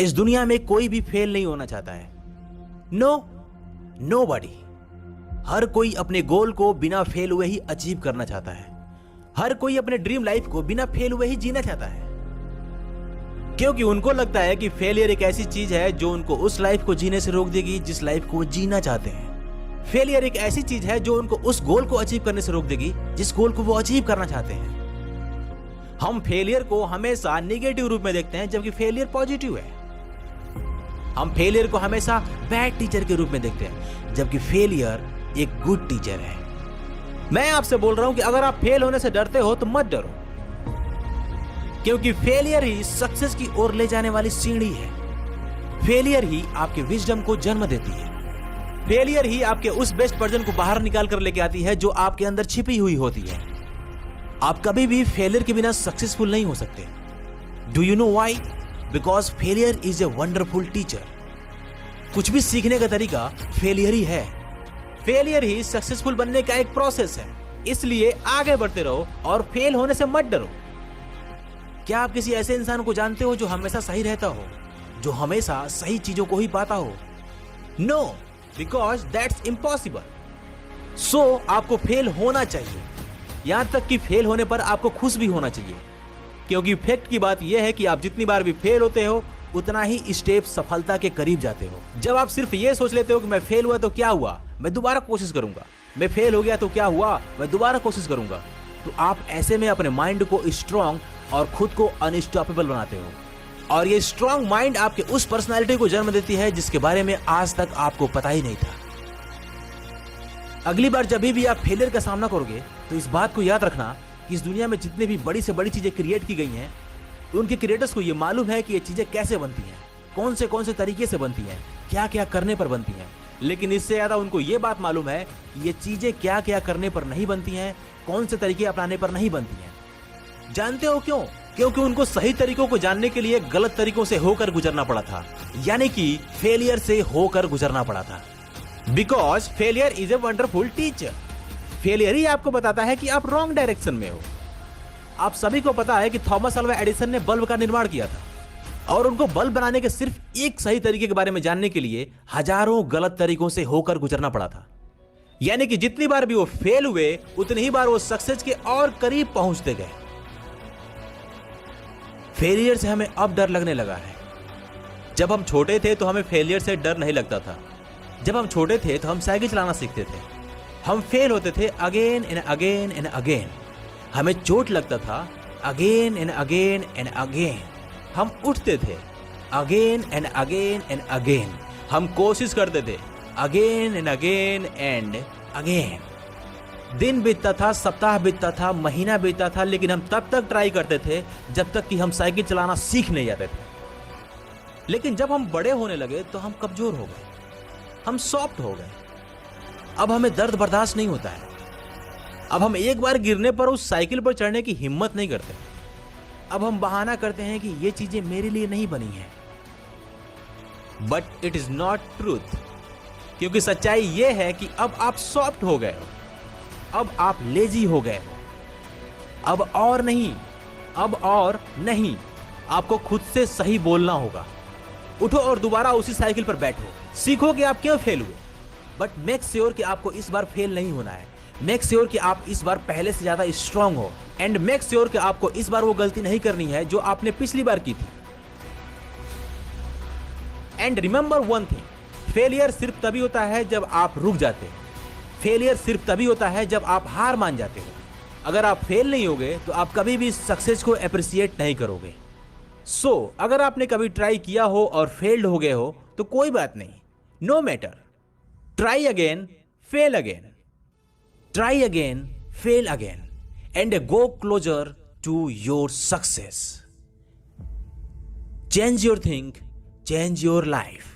इस दुनिया में कोई भी फेल नहीं होना चाहता है। नोबडी। हर कोई अपने गोल को बिना फेल हुए ही अचीव करना चाहता है। हर कोई अपने ड्रीम लाइफ को बिना फेल हुए ही जीना चाहता है, क्योंकि उनको लगता है कि फेलियर एक ऐसी चीज है जो उनको उस लाइफ को जीने से रोक देगी जिस लाइफ को वो जीना चाहते हैं। फेलियर एक ऐसी चीज है जो उनको उस गोल को अचीव करने से रोक देगी जिस गोल को वो अचीव करना चाहते हैं। हम फेलियर को हमेशा नेगेटिव रूप में देखते हैं, जबकि फेलियर पॉजिटिव है। हम फेलियर को हमेशा बैड टीचर के रूप में देखते हैं, जबकि फेलियर एक गुड टीचर है। मैं आपसे बोल रहा हूं कि अगर आप फेल होने से डरते हो तो मत डरो, क्योंकि फेलियर ही सक्सेस की ओर ले जाने वाली सीढ़ी है। फेलियर ही आपके विजडम को जन्म देती है। फेलियर ही आपके उस बेस्ट वर्जन को बाहर निकाल कर लेके आती है जो आपके अंदर छिपी हुई होती है। आप कभी भी फेलियर के बिना सक्सेसफुल नहीं हो सकते। Do you know why? Because failure is a wonderful teacher. कुछ भी सीखने का तरीका फेलियर ही है। फेलियर ही सक्सेसफुल बनने का एक प्रोसेस है। इसलिए आगे बढ़ते रहो और फेल होने से मत डरो। क्या आप किसी ऐसे इंसान को जानते हो जो हमेशा सही रहता हो, जो हमेशा सही चीजों को ही पाता हो? No, because that's impossible. So आपको फेल होना चाहिए, यहां तक कि फेल होने पर आपको खुश भी होना चाहिए, क्योंकि फैक्ट की बात यह है कि आप जितनी बार भी फेल होते हो उतना ही स्टेप सफलता के करीब जाते हो। जब आप सिर्फ ये सोच लेते हो कि मैं फेल हुआ तो क्या हुआ, मैं दोबारा कोशिश करूंगा, मैं फेल हो गया तो क्या हुआ, मैं दोबारा कोशिश करूंगा, तो आप ऐसे में अपने माइंड को स्ट्रांग और खुद को अनस्टॉपेबल बनाते हो। और ये स्ट्रांग माइंड आपके उस पर्सनालिटी को जन्म देती है जिसके बारे में आज तक आपको पता ही नहीं था। अगली बार जब भी आप फेलियर का सामना करोगे तो इस बात को याद रखना कि इस दुनिया में जितने भी बड़ी से बड़ी चीजें क्रिएट की गई हैं, उनके क्रिएटर्स को ये मालूम है कि ये चीजें कैसे बनती हैं, कौन से तरीके से बनती हैं, क्या क्या करने पर बनती हैं। लेकिन इससे ज्यादा उनको ये बात मालूम है कि ये चीजें क्या क्या करने पर नहीं बनती हैं, कौन से तरीके अपनाने पर नहीं बनती हैं। जानते हो क्यों? क्योंकि उनको सही तरीकों को जानने के लिए गलत तरीकों से होकर गुजरना पड़ा था, यानी कि फेलियर से होकर गुजरना पड़ा था। Because failure is a wonderful teacher. Failure ही आपको बताता है कि आप रॉन्ग डायरेक्शन में हो। आप सभी को पता है कि थॉमस अल्वा एडिसन ने बल्ब का निर्माण किया था, और उनको बल्ब बनाने के सिर्फ एक सही तरीके के बारे में जानने के लिए हजारों गलत तरीकों से होकर गुजरना पड़ा था। यानी कि जितनी बार भी वो फेल हुए उतनी ही बार वो सक्सेस के और करीब पहुंचते गए। फेलियर से हमें अब डर लगने लगा है। जब हम छोटे थे तो हमें फेलियर से डर नहीं लगता था। जब हम छोटे थे तो हम साइकिल चलाना सीखते थे। हम फेल होते थे again and again and again. हमें चोट लगता था again and again and again. हम उठते थे again and again and again. हम कोशिश करते थे again and again and again. दिन बीतता था, सप्ताह बीतता था, महीना बीतता था, लेकिन हम तब तक ट्राई करते थे जब तक कि हम साइकिल चलाना सीख नहीं जाते थे। लेकिन जब हम बड़े होने लगे तो हम कमजोर हो गए, हम सॉफ्ट हो गए। अब हमें दर्द बर्दाश्त नहीं होता है। अब हम एक बार गिरने पर उस साइकिल पर चढ़ने की हिम्मत नहीं करते। अब हम बहाना करते हैं कि ये चीजें मेरे लिए नहीं बनी हैं। But it is not truth, क्योंकि सच्चाई यह है कि अब आप सॉफ्ट हो गए हो, अब आप लेजी हो गए हो। अब और नहीं, अब और नहीं, आपको खुद से सही बोलना होगा। उठो और दोबारा उसी साइकिल पर बैठो। सीखो कि आप क्यों फेल हुए, बट मेक श्योर कि आपको इस बार फेल नहीं होना है। मेक श्योर कि आप इस बार पहले से ज्यादा स्ट्रांग हो, एंड मेक श्योर कि आपको इस बार वो गलती नहीं करनी है जो आपने पिछली बार की थी। And remember one thing, failure सिर्फ तभी होता है जब आप रुक जाते हो। फेलियर सिर्फ तभी होता है जब आप हार मान जाते हो। अगर आप फेल नहीं होगे तो आप कभी भी सक्सेस को अप्रिशिएट नहीं करोगे। सो अगर आपने कभी ट्राई किया हो और फेल्ड हो गए हो तो कोई बात नहीं, no matter. Try again, fail again, try again, fail again, and go closer to your success. Change your think, change your life.